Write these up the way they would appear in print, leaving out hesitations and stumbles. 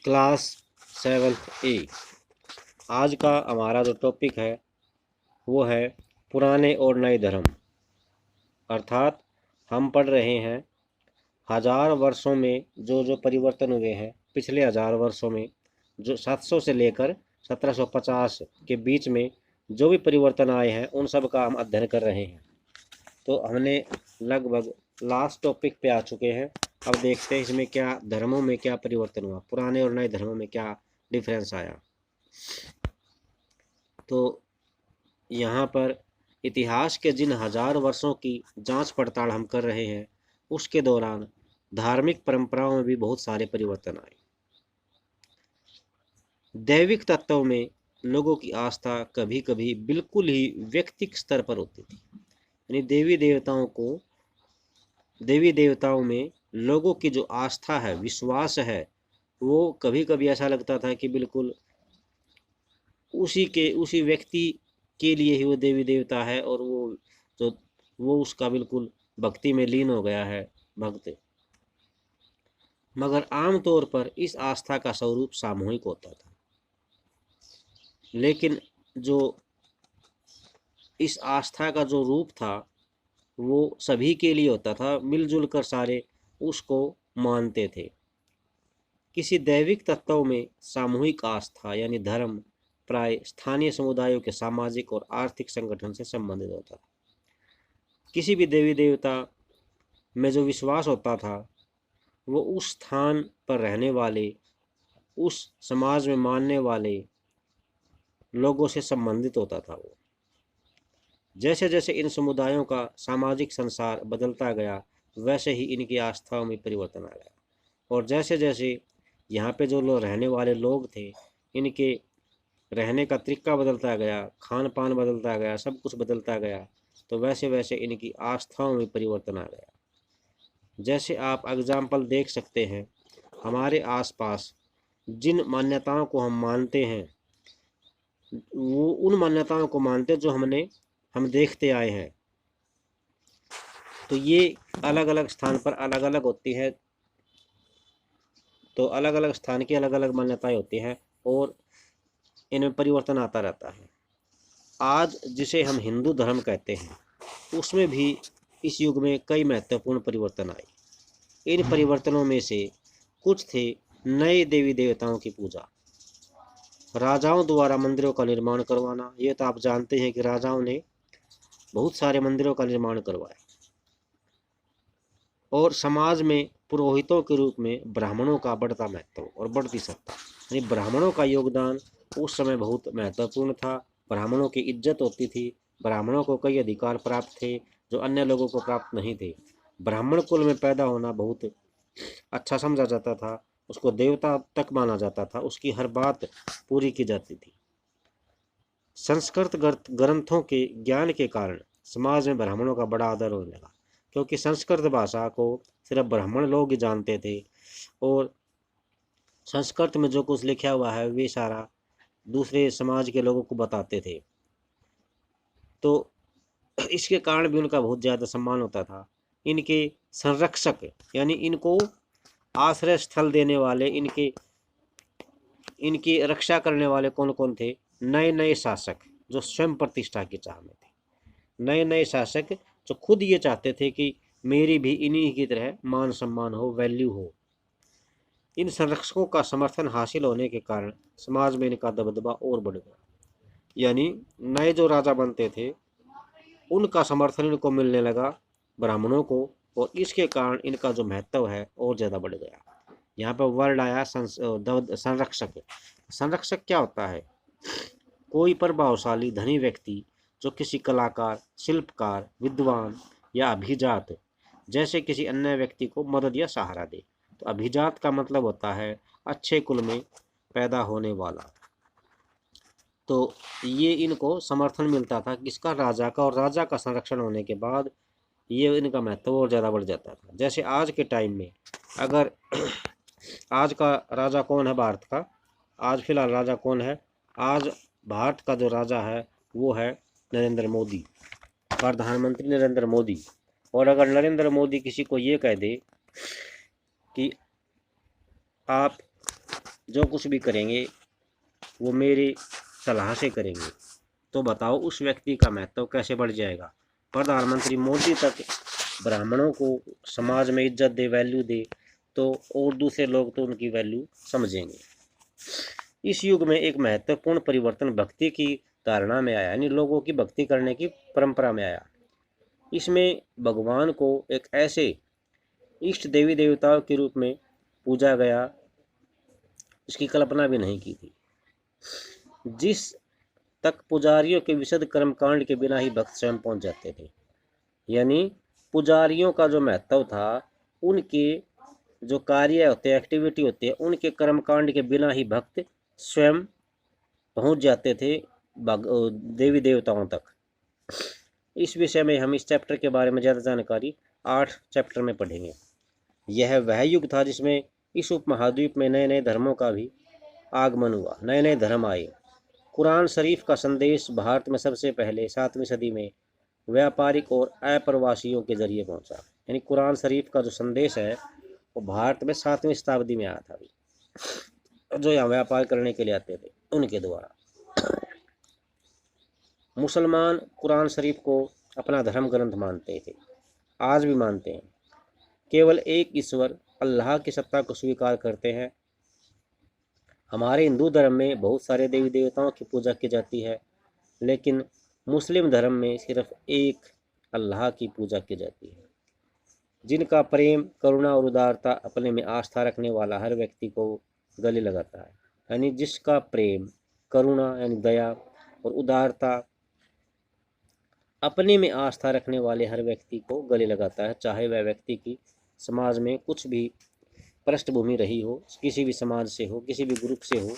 Class 7th ए। आज का हमारा जो टॉपिक है वो है पुराने और नए धर्म। अर्थात हम पढ़ रहे हैं हजार वर्षों में जो जो परिवर्तन हुए हैं, पिछले हजार वर्षों में जो 700 से लेकर 1750 के बीच में जो भी परिवर्तन आए हैं उन सब का हम अध्ययन कर रहे हैं। तो हमने लगभग लास्ट टॉपिक पे आ चुके हैं। अब देखते हैं इसमें क्या धर्मों में क्या परिवर्तन हुआ, पुराने और नए धर्मों में क्या डिफरेंस आया। तो यहाँ पर इतिहास के जिन हजार वर्षों की जांच पड़ताल हम कर रहे हैं उसके दौरान धार्मिक परंपराओं में भी बहुत सारे परिवर्तन आए। दैविक तत्वों में लोगों की आस्था कभी कभी बिल्कुल ही व्यक्तिगत स्तर पर होती थी, यानी देवी देवताओं में लोगों की जो आस्था है, विश्वास है, वो कभी कभी ऐसा लगता था कि बिल्कुल उसी व्यक्ति के लिए ही वो देवी देवता है और वो उसका बिल्कुल भक्ति में लीन हो गया है भक्त। मगर आमतौर पर इस आस्था का स्वरूप सामूहिक होता था, लेकिन जो इस आस्था का जो रूप था वो सभी के लिए होता था, मिलजुल कर सारे उसको मानते थे। किसी दैविक तत्वों में सामूहिक आस्था यानी धर्म प्राय स्थानीय समुदायों के सामाजिक और आर्थिक संगठन से संबंधित होता था। किसी भी देवी देवता में जो विश्वास होता था वो उस स्थान पर रहने वाले, उस समाज में मानने वाले लोगों से संबंधित होता था। वो जैसे जैसे इन समुदायों का सामाजिक संसार बदलता गया वैसे ही इनकी आस्थाओं में परिवर्तन आ गया, और जैसे जैसे यहाँ पे जो लोग रहने वाले लोग थे इनके रहने का तरीका बदलता गया, खान पान बदलता गया, सब कुछ बदलता गया, तो वैसे वैसे इनकी आस्थाओं में परिवर्तन आ गया। जैसे आप एग्जाम्पल देख सकते हैं, हमारे आसपास जिन मान्यताओं को हम मानते हैं वो उन मान्यताओं को मानते हैं जो हम देखते आए हैं। तो ये अलग अलग स्थान पर अलग अलग होती है, तो अलग अलग स्थान की अलग अलग मान्यताएं होती हैं और इनमें परिवर्तन आता रहता है। आज जिसे हम हिंदू धर्म कहते हैं उसमें भी इस युग में कई महत्वपूर्ण परिवर्तन आए। इन परिवर्तनों में से कुछ थे नए देवी देवताओं की पूजा, राजाओं द्वारा मंदिरों का निर्माण करवाना। ये तो आप जानते हैं कि राजाओं ने बहुत सारे मंदिरों का निर्माण करवाया, और समाज में पुरोहितों के रूप में ब्राह्मणों का बढ़ता महत्व और बढ़ती सत्ता, यानी ब्राह्मणों का योगदान उस समय बहुत महत्वपूर्ण था। ब्राह्मणों की इज्जत होती थी, ब्राह्मणों को कई अधिकार प्राप्त थे जो अन्य लोगों को प्राप्त नहीं थे। ब्राह्मण कुल में पैदा होना बहुत अच्छा समझा जाता था, उसको देवता तक माना जाता था, उसकी हर बात पूरी की जाती थी। संस्कृत ग्रंथों के ज्ञान के कारण समाज में ब्राह्मणों का बड़ा आदर होने लगा, क्योंकि संस्कृत भाषा को सिर्फ ब्राह्मण लोग ही जानते थे और संस्कृत में जो कुछ लिखा हुआ है वे सारा दूसरे समाज के लोगों को बताते थे। तो इसके कारण भी उनका बहुत ज़्यादा सम्मान होता था। इनके संरक्षक यानी इनको आश्रय स्थल देने वाले, इनकी रक्षा करने वाले कौन कौन थे? नए नए शासक जो स्वयं प्रतिष्ठा की चाह में थे, नए नए शासक जो खुद ये चाहते थे कि मेरी भी इन्हीं की तरह मान सम्मान हो, वैल्यू हो। इन संरक्षकों का समर्थन हासिल होने के कारण समाज में इनका दबदबा और बढ़ गया, यानी नए जो राजा बनते थे उनका समर्थन इनको मिलने लगा, ब्राह्मणों को, और इसके कारण इनका जो महत्व है और ज़्यादा बढ़ गया। यहाँ पर वर्ड आया संरक्षक। संरक्षक क्या होता है? कोई प्रभावशाली धनी व्यक्ति जो किसी कलाकार, शिल्पकार, विद्वान या अभिजात जैसे किसी अन्य व्यक्ति को मदद या सहारा दे। तो अभिजात का मतलब होता है अच्छे कुल में पैदा होने वाला। तो ये इनको समर्थन मिलता था किसका? राजा का, और राजा का संरक्षण होने के बाद ये इनका महत्व और ज़्यादा बढ़ जाता था। जैसे आज के टाइम में अगर आज का राजा कौन है भारत का? आज फिलहाल राजा कौन है? आज भारत का जो राजा है वो है नरेंद्र मोदी, प्रधानमंत्री नरेंद्र मोदी। और अगर नरेंद्र मोदी किसी को ये कह दे कि आप जो कुछ भी करेंगे वो मेरी सलाह से करेंगे, तो बताओ उस व्यक्ति का महत्व कैसे बढ़ जाएगा। प्रधानमंत्री मोदी तक ब्राह्मणों को समाज में इज्जत दे, वैल्यू दे, तो और दूसरे लोग तो उनकी वैल्यू समझेंगे। इस युग में एक महत्वपूर्ण परिवर्तन भक्ति की धारणा में आया, यानी लोगों की भक्ति करने की परंपरा में आया। इसमें भगवान को एक ऐसे इष्ट देवी देवताओं के रूप में पूजा गया इसकी कल्पना भी नहीं की थी, जिस तक पुजारियों के विशद कर्मकांड के बिना ही भक्त स्वयं पहुंच जाते थे। यानी पुजारियों का जो महत्व था, उनके जो कार्य होते, एक्टिविटी होती है, उनके कर्मकांड के बिना ही भक्त स्वयं पहुंच जाते थे देवी देवताओं तक। इस विषय में हम इस चैप्टर के बारे में ज़्यादा जानकारी 8 चैप्टर में पढ़ेंगे। यह वह युग था जिसमें इस उपमहाद्वीप में नए नए धर्मों का भी आगमन हुआ, नए नए धर्म आए। कुरान शरीफ का संदेश भारत में सबसे पहले 7वीं सदी में व्यापारिक और अप्रवासियों के जरिए पहुंचा। यानी कुरान शरीफ का जो संदेश है वो भारत में 7वीं शताब्दी में आया था, जो यहाँ व्यापार करने के लिए आते थे उनके द्वारा। मुसलमान कुरान शरीफ को अपना धर्म ग्रंथ मानते थे, आज भी मानते हैं। केवल एक ईश्वर अल्लाह की सत्ता को स्वीकार करते हैं। हमारे हिंदू धर्म में बहुत सारे देवी देवताओं की पूजा की जाती है, लेकिन मुस्लिम धर्म में सिर्फ एक अल्लाह की पूजा की जाती है। जिनका प्रेम, करुणा और उदारता अपने में आस्था रखने वाला हर व्यक्ति को गले लगाता है। यानी जिसका प्रेम, करुणा यानी दया और उदारता अपने में आस्था रखने वाले हर व्यक्ति को गले लगाता है, चाहे वह व्यक्ति की समाज में कुछ भी पृष्ठभूमि रही हो, किसी भी समाज से हो, किसी भी ग्रुप से हो।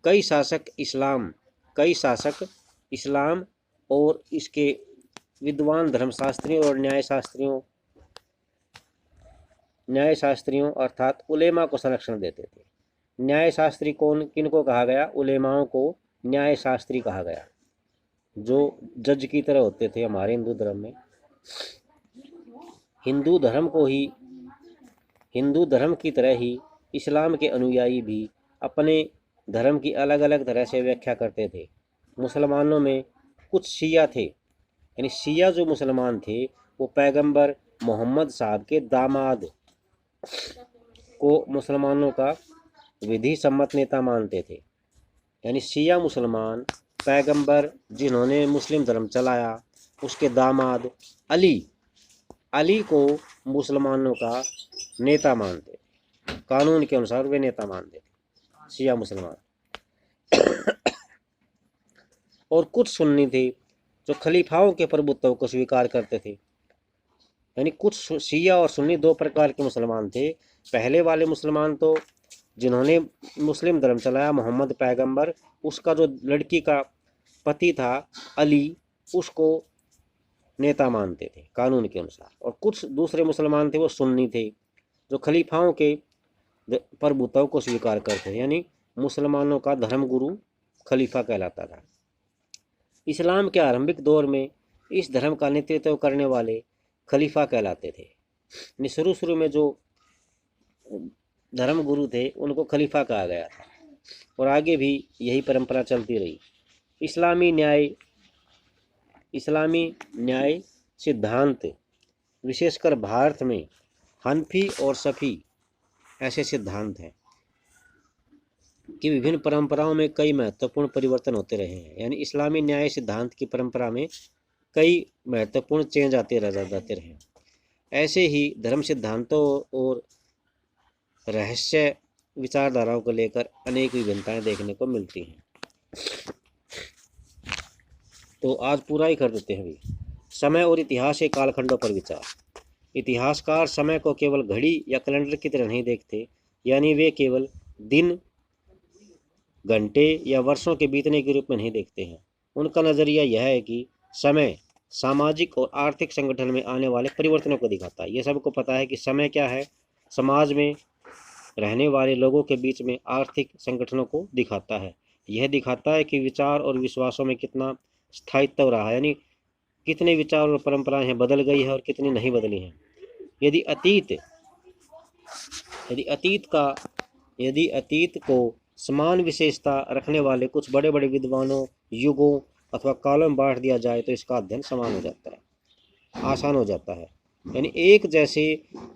कई शासक इस्लाम और इसके विद्वान धर्मशास्त्रियों और न्यायशास्त्रियों अर्थात उलेमा को संरक्षण देते थे। न्यायशास्त्री किनको कहा गया? उलेमाओं को न्यायशास्त्री कहा गया, जो जज की तरह होते थे हमारे हिंदू धर्म में। हिंदू धर्म की तरह ही इस्लाम के अनुयायी भी अपने धर्म की अलग अलग तरह से व्याख्या करते थे। मुसलमानों में कुछ शिया थे, यानी शिया जो मुसलमान थे वो पैगंबर मोहम्मद साहब के दामाद को मुसलमानों का विधि सम्मत नेता मानते थे। यानी शिया मुसलमान पैगंबर जिन्होंने मुस्लिम धर्म चलाया, उसके दामाद अली को मुसलमानों का नेता मानते थे। कानून के अनुसार वे नेता मानते थे शिया मुसलमान। और कुछ सुन्नी थे जो खलीफाओं के प्रभुत्व को स्वीकार करते थे। यानी कुछ शिया और सुन्नी दो प्रकार के मुसलमान थे। पहले वाले मुसलमान तो जिन्होंने मुस्लिम धर्म चलाया, मोहम्मद पैगंबर, उसका जो लड़की का पति था अली, उसको नेता मानते थे कानून के अनुसार। और कुछ दूसरे मुसलमान थे वो सुन्नी थे, जो खलीफाओं के प्रभुत्व को स्वीकार करते थे। यानी मुसलमानों का धर्मगुरु खलीफा कहलाता था। इस्लाम के आरंभिक दौर में इस धर्म का नेतृत्व करने वाले खलीफा कहलाते थे। शुरू में जो धर्मगुरु थे उनको खलीफा कहा गया था, और आगे भी यही परंपरा चलती रही। इस्लामी न्याय सिद्धांत विशेषकर भारत में हनफी और शफी ऐसे सिद्धांत हैं कि विभिन्न परंपराओं में कई महत्वपूर्ण परिवर्तन होते रहे हैं। यानी इस्लामी न्याय सिद्धांत की परंपरा में कई महत्वपूर्ण चेंज आते जाते रहे। ऐसे ही धर्म सिद्धांतों और रहस्य विचारधाराओं को लेकर अनेक विभिन्नताएं देखने को मिलती हैं। तो आज पूरा ही कर देते हैं अभी। समय और इतिहास के कालखंडों पर विचार। इतिहासकार समय को केवल घड़ी या कैलेंडर की तरह नहीं देखते, यानी वे केवल दिन, घंटे या वर्षों के बीतने के रूप में नहीं देखते हैं। उनका नज़रिया यह है कि समय सामाजिक और आर्थिक संगठन में आने वाले परिवर्तनों को दिखाता है। ये सबको पता है कि समय क्या है, समाज में रहने वाले लोगों के बीच में आर्थिक संगठनों को दिखाता है। यह दिखाता है कि विचार और विश्वासों में कितना स्थायित्व रहा है, यानी कितने विचार और परंपराएं हैं बदल गई है और कितनी नहीं बदली हैं। यदि अतीत का यदि अतीत को समान विशेषता रखने वाले कुछ बड़े बड़े विद्वानों, युगों अथवा कालों में बांट दिया जाए तो इसका अध्ययन समान हो जाता है, आसान हो जाता है। यानी एक जैसे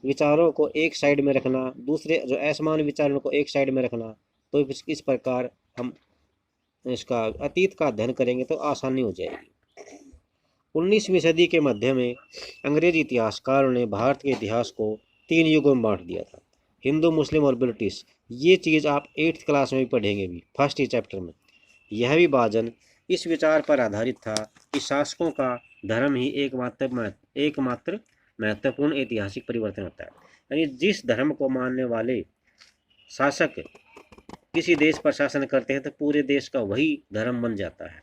विचारों को एक साइड में रखना, दूसरे जो असमान विचारों को एक साइड में रखना, तो इस प्रकार हम इसका अतीत का अध्ययन करेंगे तो आसानी हो जाएगी। 19वीं सदी के मध्य में अंग्रेजी इतिहासकारों ने भारत के इतिहास को 3 युगों में बांट दिया था, हिंदू, मुस्लिम और ब्रिटिश। ये चीज़ आप 8th क्लास में भी पढ़ेंगे भी, फर्स्ट ही चैप्टर में। यह विभाजन इस विचार पर आधारित था कि शासकों का धर्म ही एकमात्र महत्वपूर्ण ऐतिहासिक परिवर्तन होता है। यानी जिस धर्म को मानने वाले शासक किसी देश पर शासन करते हैं तो पूरे देश का वही धर्म बन जाता है।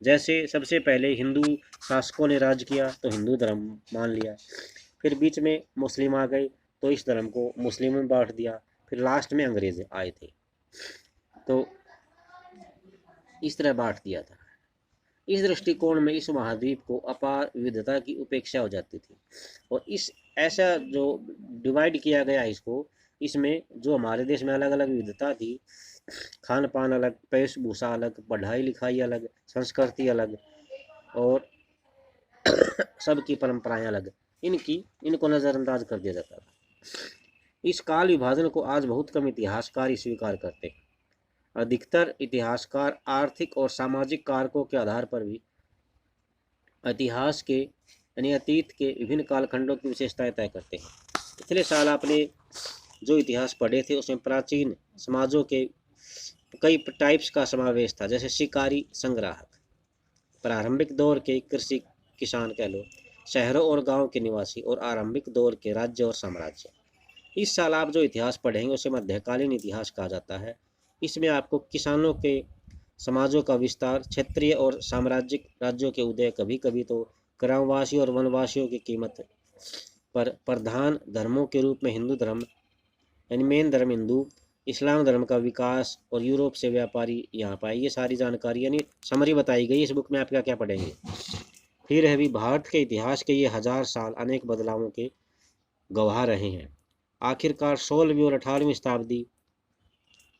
जैसे सबसे पहले हिंदू शासकों ने राज किया तो हिंदू धर्म मान लिया, फिर बीच में मुस्लिम आ गए तो इस धर्म को मुस्लिम में बांट दिया, फिर लास्ट में अंग्रेज आए थे तो इस तरह बांट दिया था। इस दृष्टिकोण में इस महाद्वीप को अपार विविधता की उपेक्षा हो जाती थी, और इस ऐसा जो डिवाइड किया गया इसको, इसमें जो हमारे देश में अलग अलग विविधता थी, खान पान अलग, वेशभूषा अलग, पढ़ाई लिखाई अलग, संस्कृति अलग, और सबकी परंपराएं अलग, इनको नज़रअंदाज कर दिया जाता था। इस काल विभाजन को आज बहुत कम इतिहासकार ही स्वीकार करते हैं। अधिकतर इतिहासकार आर्थिक और सामाजिक कारकों के आधार पर भी इतिहास के यानी अतीत के विभिन्न कालखंडों की विशेषताएं तय करते हैं। पिछले साल आपने जो इतिहास पढ़े थे उसमें प्राचीन समाजों के कई टाइप्स का समावेश था, जैसे शिकारी, संग्राहक, प्रारंभिक दौर के कृषि किसान कह लो, शहरों और गांव के निवासी, और आरंभिक दौर के राज्य और साम्राज्य। इस साल आप जो इतिहास पढ़ेंगे उसे मध्यकालीन इतिहास कहा जाता है। इसमें आपको किसानों के समाजों का विस्तार, क्षेत्रीय और साम्राज्यिक राज्यों के उदय, कभी कभी तो ग्रामवासी और वनवासियों की कीमत पर प्रधान धर्मों के रूप में हिंदू धर्म यानी मेन धर्म हिंदू, इस्लाम धर्म का विकास, और यूरोप से व्यापारी यहाँ पाए। ये सारी जानकारी यानी समरी बताई गई इस बुक में। आप क्या क्या पढ़ेंगे। फिर है भी भारत के इतिहास के ये 1000 साल अनेक बदलावों के गवाह रहे हैं। आखिरकार 16वीं और 18वीं शताब्दी,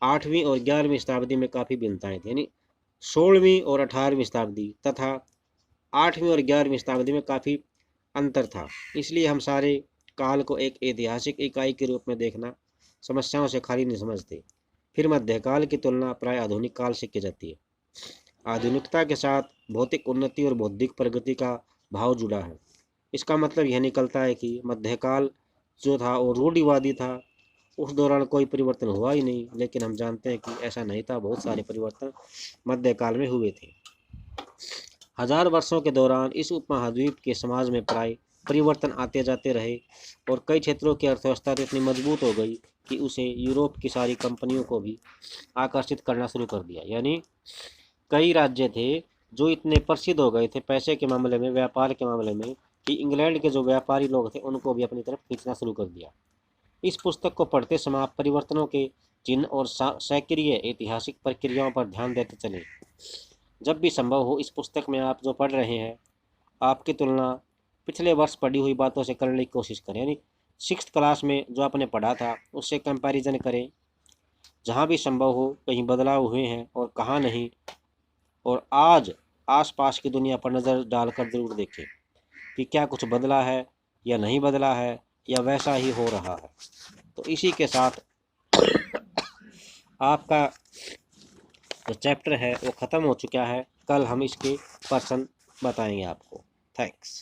8वीं और 11वीं शताब्दी में काफ़ी भिन्नताएं थी। यानी 16वीं और 18वीं शताब्दी तथा 8वीं और 11वीं शताब्दी में काफ़ी अंतर था। इसलिए हम सारे काल को एक ऐतिहासिक इकाई के रूप में देखना समस्याओं से खाली नहीं समझते। फिर मध्यकाल की तुलना प्राय आधुनिक काल से की जाती है। आधुनिकता के साथ भौतिक उन्नति और बौद्धिक प्रगति का भाव जुड़ा है। इसका मतलब यह निकलता है कि मध्यकाल जो था वो रूढ़िवादी था, उस दौरान कोई परिवर्तन हुआ ही नहीं। लेकिन हम जानते हैं कि ऐसा नहीं था, बहुत सारे परिवर्तन मध्यकाल में हुए थे। 1000 वर्षों के दौरान इस उपमहाद्वीप के समाज में प्राय परिवर्तन आते जाते रहे, और कई क्षेत्रों की अर्थव्यवस्था तो इतनी मजबूत हो गई कि उसे यूरोप की सारी कंपनियों को भी आकर्षित करना शुरू कर दिया। यानी कई राज्य थे जो इतने प्रसिद्ध हो गए थे पैसे के मामले में, व्यापार के मामले में, कि इंग्लैंड के जो व्यापारी लोग थे उनको भी अपनी तरफ खींचना शुरू कर दिया। इस पुस्तक को पढ़ते समय आप परिवर्तनों के चिन्ह और सक्रिय ऐतिहासिक प्रक्रियाओं पर ध्यान देते चलें। जब भी संभव हो इस पुस्तक में आप जो पढ़ रहे हैं, आपकी तुलना पिछले वर्ष पढ़ी हुई बातों से करने की कोशिश करें। यानी 6th क्लास में जो आपने पढ़ा था उससे कंपैरिजन करें, जहाँ भी संभव हो कहीं बदलाव हुए हैं और कहाँ नहीं, और आज आसपास की दुनिया पर नज़र डालकर ज़रूर देखें कि क्या कुछ बदला है या नहीं बदला है, या वैसा ही हो रहा है। तो इसी के साथ आपका जो चैप्टर है वो ख़त्म हो चुका है। कल हम इसके प्रश्न बताएंगे आपको। थैंक्स।